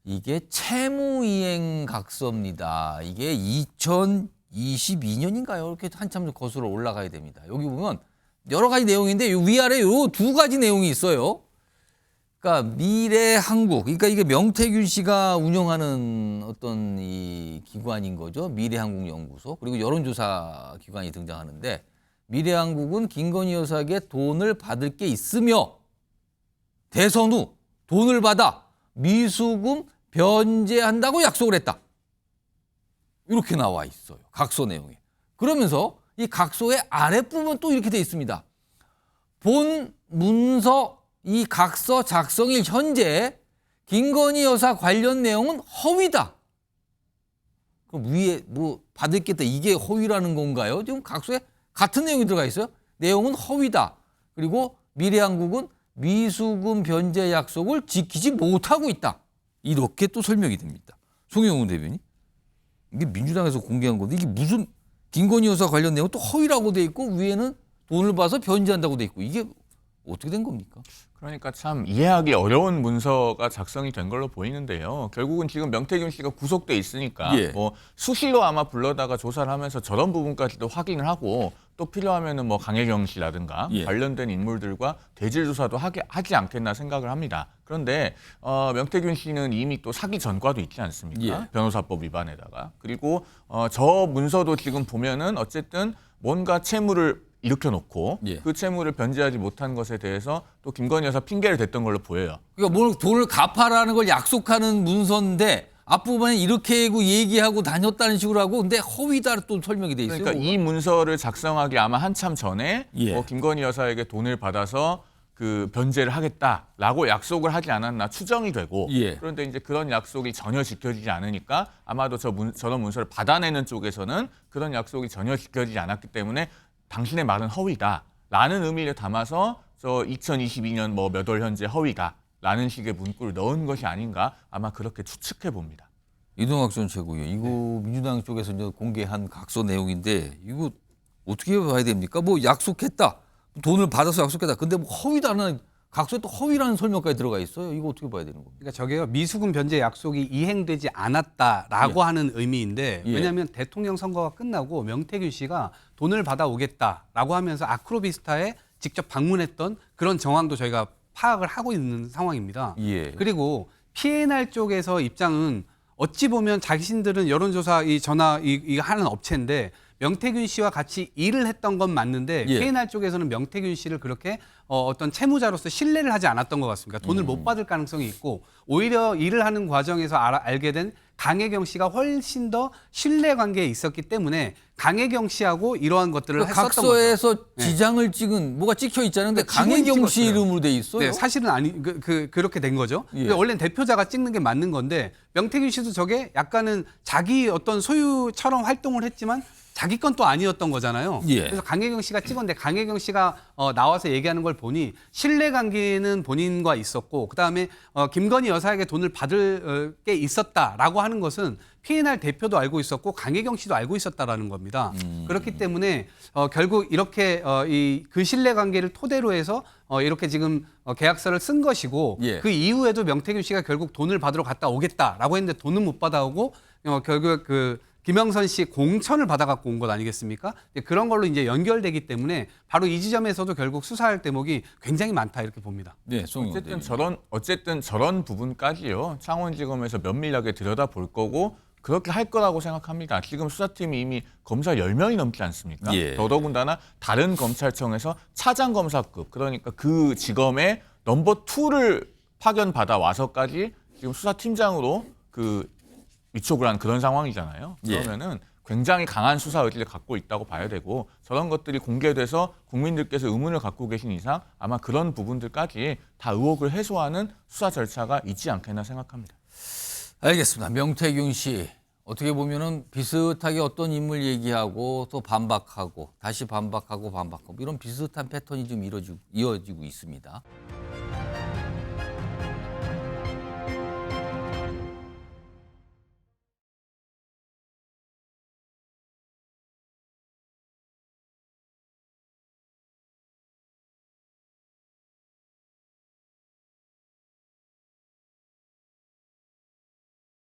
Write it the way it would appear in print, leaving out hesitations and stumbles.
이게 채무이행 각서입니다. 이게 2022년인가요? 이렇게 한참 거슬러 올라가야 됩니다. 여기 보면 여러 가지 내용인데 위아래 요 두 가지 내용이 있어요. 그러니까 미래한국, 그러니까 이게 명태균 씨가 운영하는 어떤 이 기관인 거죠. 미래한국연구소. 그리고 여론조사 기관이 등장하는데 미래한국은 김건희 여사에게 돈을 받을 게 있으며 대선 후 돈을 받아 미수금 변제한다고 약속을 했다. 이렇게 나와 있어요. 각서 내용에. 그러면서 이 각서의 아랫부분 또 이렇게 돼 있습니다. 본 문서 이 각서 작성일 현재 김건희 여사 관련 내용은 허위다. 그럼 위에 뭐 받을 게 있다. 이게 허위라는 건가요? 지금 각서에 같은 내용이 들어가 있어요. 내용은 허위다. 그리고 미래한국은 미수금 변제 약속을 지키지 못하고 있다. 이렇게 또 설명이 됩니다. 송영훈 대변인. 이게 민주당에서 공개한 건데 이게 무슨 김건희 여사 관련 내용 또 허위라고 돼 있고 위에는 돈을 봐서 변제한다고 돼 있고 이게 어떻게 된 겁니까? 그러니까 참 이해하기 어려운 문서가 작성이 된 걸로 보이는데요. 결국은 지금 명태균 씨가 구속돼 있으니까 예. 뭐 수시로 아마 불러다가 조사를 하면서 저런 부분까지도 확인을 하고 또 필요하면은 뭐 강혜경 씨라든가 예. 관련된 인물들과 대질 조사도 하지 않겠나 생각을 합니다. 그런데 명태균 씨는 이미 또 사기 전과도 있지 않습니까? 예. 변호사법 위반에다가 그리고 저 문서도 지금 보면은 어쨌든 뭔가 채무를 일으켜놓고 예. 그 채무를 변제하지 못한 것에 대해서 또 김건희 여사 핑계를 댔던 걸로 보여요. 그러니까 뭘 돈을 갚아라는 걸 약속하는 문서인데 앞부분에 이렇게 얘기하고 다녔다는 식으로 하고 근데 허위다 또 설명이 돼 있어요. 그러니까 이 문서를 작성하기 아마 한참 전에 예. 김건희 여사에게 돈을 받아서 그 변제를 하겠다라고 약속을 하지 않았나 추정이 되고 예. 그런데 이제 그런 약속이 전혀 지켜지지 않으니까 아마도 저런 문서를 받아내는 쪽에서는 그런 약속이 전혀 지켜지지 않았기 때문에 당신의 말은 허위다라는 의미를 담아서 저 2022년 뭐 몇 월 현재 허위다라는 식의 문구를 넣은 것이 아닌가 아마 그렇게 추측해 봅니다. 이동학 전 최고위원 이거 민주당 쪽에서 이제 공개한 각서 내용인데 이거 어떻게 봐야 됩니까? 뭐 약속했다. 돈을 받아서 약속했다. 근데 뭐 허위다는 각서에 또 허위라는 설명까지 들어가 있어요. 이거 어떻게 봐야 되는 겁니까? 그러니까 저게요 미수금 변제 약속이 이행되지 않았다라고 하는 의미인데 예. 왜냐하면 대통령 선거가 끝나고 명태균 씨가 돈을 받아오겠다라고 하면서 아크로비스타에 직접 방문했던 그런 정황도 저희가 파악을 하고 있는 상황입니다. 예. 그리고 P&R 쪽에서 입장은 어찌 보면 자신들은 여론조사 이 전화 이 하는 업체인데 명태균 씨와 같이 일을 했던 건 맞는데 예. P&R 쪽에서는 명태균 씨를 그렇게 어떤 채무자로서 신뢰를 하지 않았던 것 같습니다. 돈을 못 받을 가능성이 있고 오히려 일을 하는 과정에서 알게 된 강혜경 씨가 훨씬 더 신뢰관계에 있었기 때문에 강혜경 씨하고 이러한 것들을 그 했었던 각서에서 거죠. 네. 지장을 찍은 뭐가 찍혀 있잖아요. 근데 그러니까 직원이 강혜경 씨 찍었어요. 이름으로 돼 있어요. 네, 사실은 아니 그렇게 된 거죠. 예. 근데 원래는 대표자가 찍는 게 맞는 건데 명태균 씨도 저게 약간은 자기 어떤 소유처럼 활동을 했지만 자기 건 또 아니었던 거잖아요. 예. 그래서 강혜경 씨가 찍었는데 강혜경 씨가 나와서 얘기하는 걸 보니 신뢰관계는 본인과 있었고 그다음에 김건희 여사에게 돈을 받을 게 있었다라고 하는 것은 P&R 대표도 알고 있었고 강혜경 씨도 알고 있었다라는 겁니다. 그렇기 때문에 결국 이렇게 그 신뢰관계를 토대로 해서 이렇게 지금 계약서를 쓴 것이고 예. 그 이후에도 명태균 씨가 결국 돈을 받으러 갔다 오겠다라고 했는데 돈은 못 받아오고 결국 그 김영선 씨 공천을 받아갖고 온 것 아니겠습니까? 그런 걸로 이제 연결되기 때문에 바로 이 지점에서도 결국 수사할 대목이 굉장히 많다 이렇게 봅니다. 네, 송영훈 어쨌든 저런 부분까지요. 창원지검에서 면밀하게 들여다볼 거고 그렇게 할 거라고 생각합니다. 지금 수사팀이 이미 검사 10명이 넘지 않습니까? 예. 더더군다나 다른 검찰청에서 차장검사급 그러니까 그 지검의 넘버 2를 파견받아 와서까지 지금 수사팀장으로 그 위촉을 한 그런 상황이잖아요. 예. 그러면은 굉장히 강한 수사 의지를 갖고 있다고 봐야 되고 저런 것들이 공개돼서 국민들께서 의문을 갖고 계신 이상 아마 그런 부분들까지 다 의혹을 해소하는 수사 절차가 있지 않겠나 생각합니다. 알겠습니다. 명태균 씨 어떻게 보면은 비슷하게 어떤 인물 얘기하고 또 반박하고 다시 반박하고 이런 비슷한 패턴이 좀 이어지고 있습니다.